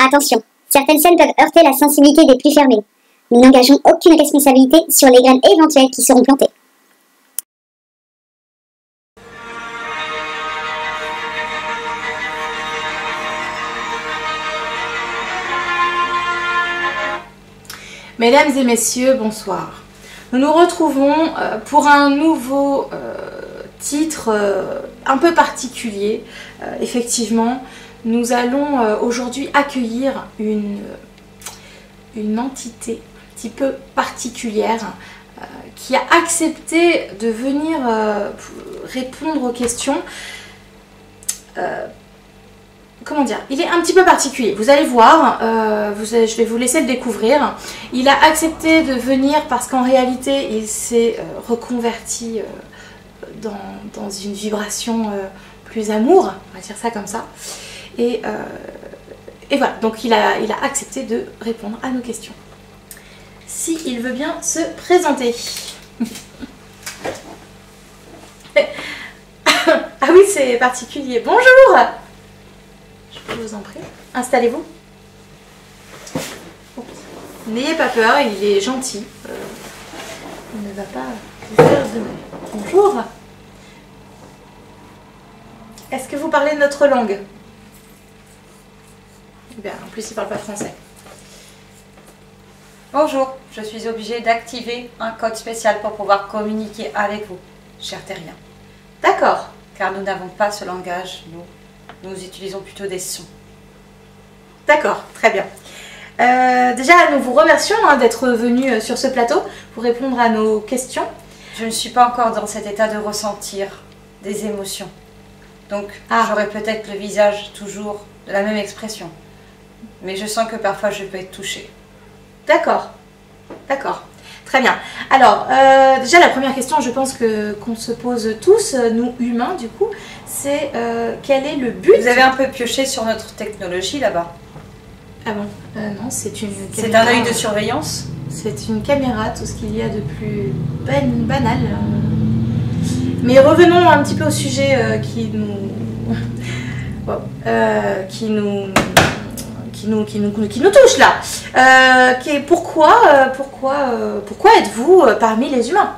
Attention, certaines scènes peuvent heurter la sensibilité des plus fermés. Nous n'engageons aucune responsabilité sur les graines éventuelles qui seront plantées. Mesdames et messieurs, bonsoir. Nous nous retrouvons pour un nouveau titre un peu particulier. Effectivement, nous allons aujourd'hui accueillir une entité un petit peu particulière qui a accepté de venir répondre aux questions. Comment dire, il est un petit peu particulier, vous allez voir, je vais vous laisser le découvrir. Il a accepté de venir parce qu'en réalité il s'est reconverti dans une vibration plus amour, on va dire ça comme ça. Et voilà, donc il a accepté de répondre à nos questions. Si il veut bien se présenter. Ah oui, c'est particulier. Bonjour! Je vous en prie. Installez-vous. N'ayez pas peur, il est gentil. Il ne va pas vous faire de mal. Bonjour. Est-ce que vous parlez notre langue? Eh bien, en plus, il ne parle pas français. Bonjour, je suis obligée d'activer un code spécial pour pouvoir communiquer avec vous, chers terriens. D'accord. Car nous n'avons pas ce langage, nous utilisons plutôt des sons. D'accord, très bien. Déjà, nous vous remercions d'être venu sur ce plateau pour répondre à nos questions. Je ne suis pas encore dans cet état de ressentir des émotions. Donc, j'aurai peut-être le visage toujours de la même expression. Mais je sens que parfois je peux être touchée. D'accord, d'accord. Très bien. Alors, déjà la première question, je pense qu'on se pose tous, nous humains du coup, c'est quel est le but? Vous avez un peu pioché sur notre technologie là-bas. Ah bon? Non, c'est une caméra. C'est un œil de surveillance? C'est une caméra, tout ce qu'il y a de plus banal. Mais revenons un petit peu au sujet qui nous touche là. Pourquoi êtes-vous parmi les humains?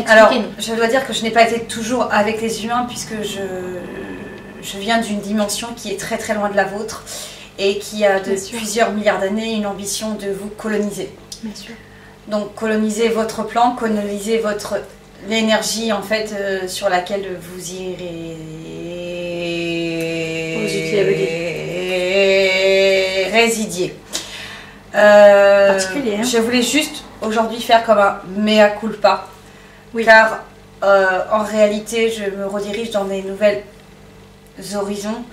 Alors, je dois dire que je n'ai pas été toujours avec les humains puisque je viens d'une dimension qui est très très loin de la vôtre et qui a de plusieurs milliards d'années une ambition de vous coloniser. Bien sûr. Donc coloniser votre plan, coloniser l'énergie en fait sur laquelle vous irez résidiez. Particulier. Hein. Je voulais juste aujourd'hui faire comme un mea culpa. Oui. Car en réalité, je me redirige dans des nouvelles horizons,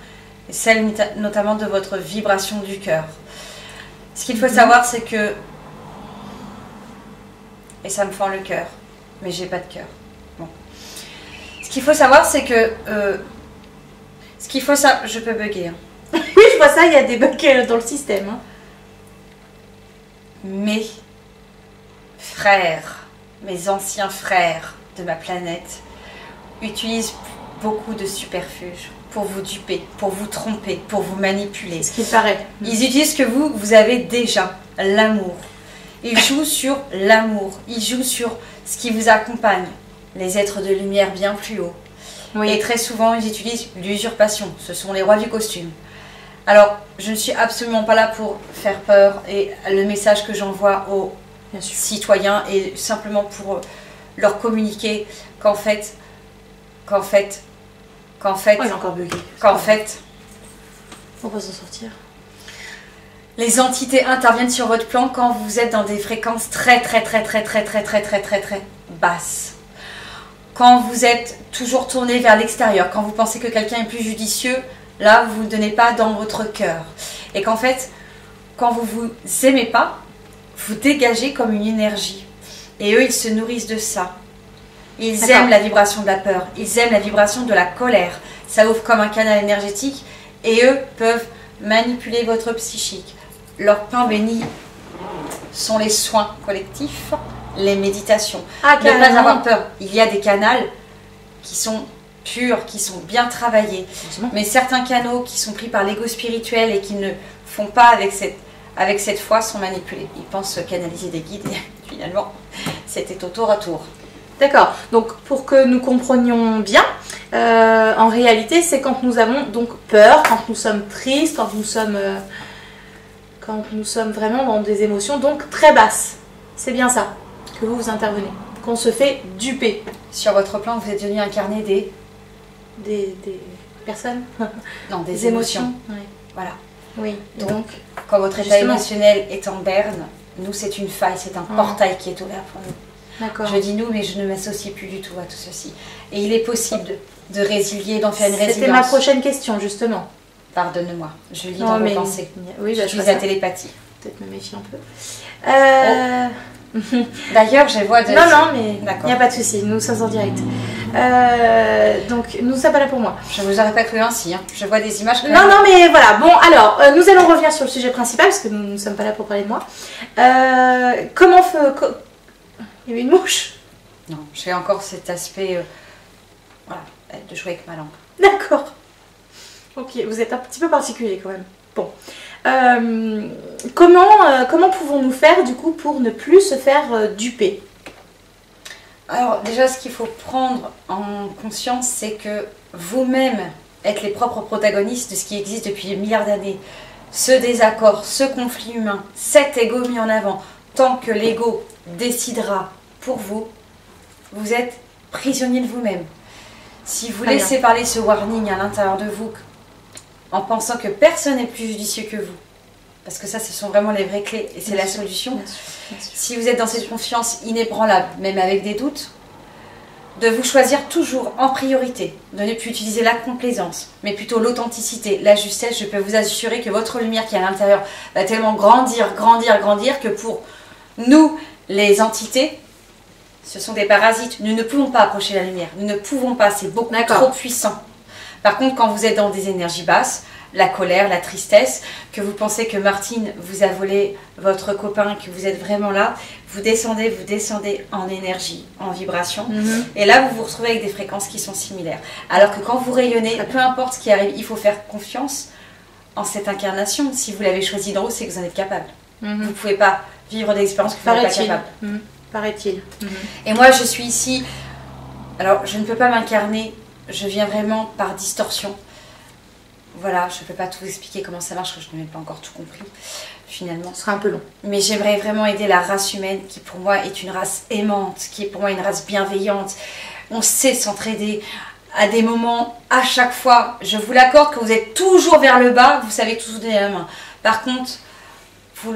celle notamment de votre vibration du cœur. Ce qu'il faut savoir, c'est que, et ça me fend le cœur, mais j'ai pas de cœur. Bon. Ce qu'il faut savoir, c'est que, je peux bugger. Hein. Oui, je vois ça, il y a des bugs dans le système. Hein. Mes frères, mes anciens frères de ma planète utilisent beaucoup de subterfuges pour vous duper, pour vous tromper, pour vous manipuler. Ce qui paraît. Ils utilisent que vous avez déjà l'amour. Ils jouent sur l'amour. Ils jouent sur ce qui vous accompagne. Les êtres de lumière bien plus haut. Oui. Et très souvent, ils utilisent l'usurpation. Ce sont les rois du costume. Alors, je ne suis absolument pas là pour faire peur. Et le message que j'envoie aux citoyens est simplement pour leur communiquer qu'en fait, oh, il a encore bugué. On va s'en sortir. Les entités interviennent sur votre plan quand vous êtes dans des fréquences très basses. Quand vous êtes toujours tourné vers l'extérieur, quand vous pensez que quelqu'un est plus judicieux, là vous ne donnez pas dans votre cœur. Et qu'en fait, quand vous vous aimez pas, vous dégagez comme une énergie. Et eux, ils se nourrissent de ça. Ils aiment la vibration de la peur, ils aiment la vibration de la colère. Ça ouvre comme un canal énergétique et eux peuvent manipuler votre psychique. Leur pain béni sont les soins collectifs, les méditations. Ne pas avoir peur. Il y a des canaux qui sont purs, qui sont bien travaillés. Mais certains canaux qui sont pris par l'ego spirituel et qui ne font pas avec cette foi sont manipulés. Ils pensent canaliser des guides et finalement, c'était au tour à tour. D'accord, donc pour que nous comprenions bien, en réalité c'est quand nous avons donc peur, quand nous sommes tristes, quand nous sommes vraiment dans des émotions donc très basses. C'est bien ça que vous intervenez, qu'on se fait duper. Sur votre plan, vous êtes venu incarner Des personnes. Non, des émotions. Oui. Voilà. Oui, donc quand votre état émotionnel est en berne, nous c'est une faille, c'est un portail qui est ouvert pour nous. D'accord. Je dis nous, mais je ne m'associe plus du tout à tout ceci. Et il est possible de résilier, d'en faire une résilience. C'était ma prochaine question, justement. Pardonne-moi, je lis dans vos pensées. Oui, je suis la télépathie. Peut-être me méfier un peu. D'ailleurs, je vois de... Non, mais il n'y a pas de souci, nous sommes en direct. Donc, nous ne sommes pas là pour moi. Je ne vous aurais pas cru ainsi, hein. Je vois des images... Non, mais voilà. Bon, alors, nous allons revenir sur le sujet principal, parce que nous ne sommes pas là pour parler de moi. Il y avait une mouche? Non, j'ai encore cet aspect... voilà, de jouer avec ma langue. D'accord. Ok, vous êtes un petit peu particulier quand même. Bon. Comment pouvons-nous faire du coup pour ne plus se faire duper? Alors déjà ce qu'il faut prendre en conscience c'est que vous-même êtes les propres protagonistes de ce qui existe depuis des milliards d'années. Ce désaccord, ce conflit humain, cet ego mis en avant, tant que l'ego décidera pour vous, vous êtes prisonnier de vous-même. Si vous laissez parler ce warning à l'intérieur de vous en pensant que personne n'est plus judicieux que vous, parce que ça, ce sont vraiment les vraies clés et c'est la solution. Bien sûr. Si vous êtes dans cette confiance inébranlable, même avec des doutes, de vous choisir toujours en priorité, de ne plus utiliser la complaisance, mais plutôt l'authenticité, la justesse. Je peux vous assurer que votre lumière qui est à l'intérieur va tellement grandir, grandir, grandir, que pour nous, les entités, ce sont des parasites. Nous ne pouvons pas approcher la lumière. Nous ne pouvons pas, c'est beaucoup trop puissant. Par contre, quand vous êtes dans des énergies basses, la colère, la tristesse, que vous pensez que Martine vous a volé votre copain, que vous êtes vraiment là, vous descendez en énergie, en vibration. Et là, vous vous retrouvez avec des fréquences qui sont similaires. Alors que quand vous rayonnez, peu importe ce qui arrive, il faut faire confiance en cette incarnation. Si vous l'avez choisi d'en haut, c'est que vous en êtes capable. Vous ne pouvez pas vivre des expériences que vous n'êtes pas capable. Paraît-il. Et moi, je suis ici... Alors, je ne peux pas m'incarner. Je viens vraiment par distorsion. Voilà, je ne peux pas tout expliquer comment ça marche, parce que je n'ai même pas encore tout compris, finalement. Ce sera un peu long. Mais j'aimerais vraiment aider la race humaine, qui pour moi est une race aimante, qui est pour moi une race bienveillante. On sait s'entraider à des moments, à chaque fois. Je vous l'accorde que vous êtes toujours vers le bas, vous savez tous donner la main. Par contre, vous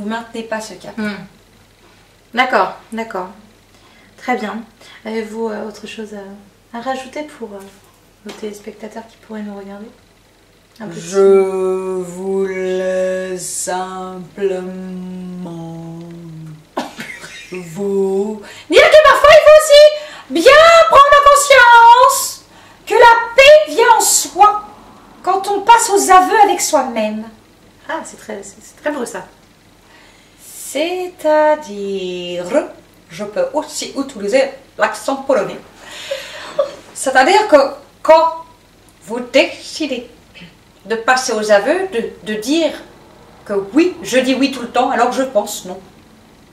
maintenez pas ce cap. D'accord, d'accord. Très bien. Avez-vous autre chose à rajouter pour nos téléspectateurs qui pourraient nous regarder? Je voulais simplement vous dire que parfois il faut aussi bien prendre conscience que la paix vient en soi quand on passe aux aveux avec soi-même. Ah, c'est très beau ça. C'est-à-dire, je peux aussi utiliser l'accent polonais. C'est-à-dire que quand vous décidez de passer aux aveux, de dire que oui, je dis oui tout le temps, alors je pense non.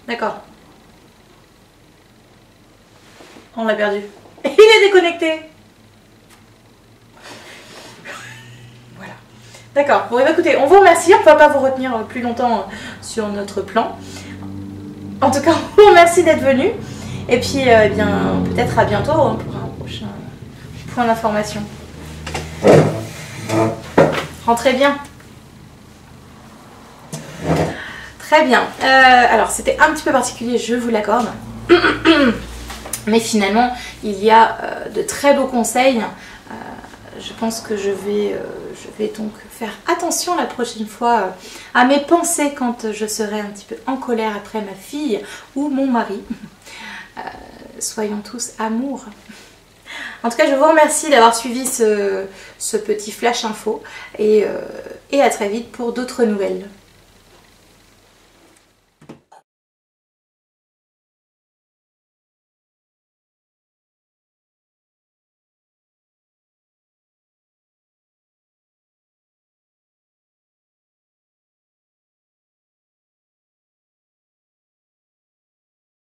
D'accord. On l'a perdu. Il est déconnecté. Voilà. D'accord. Bon, écoutez, on vous remercie. On ne va pas vous retenir plus longtemps sur notre plan. En tout cas, on vous remercie d'être venu. Et puis, eh bien, peut-être à bientôt pour un prochain point d'information. Rentrez bien. Très bien. Alors, c'était un petit peu particulier, je vous l'accorde. Mais finalement, il y a de très beaux conseils. Je pense que je vais donc faire attention la prochaine fois à mes pensées quand je serai un petit peu en colère après ma fille ou mon mari. Soyons tous amour. En tout cas, je vous remercie d'avoir suivi ce petit flash info et à très vite pour d'autres nouvelles.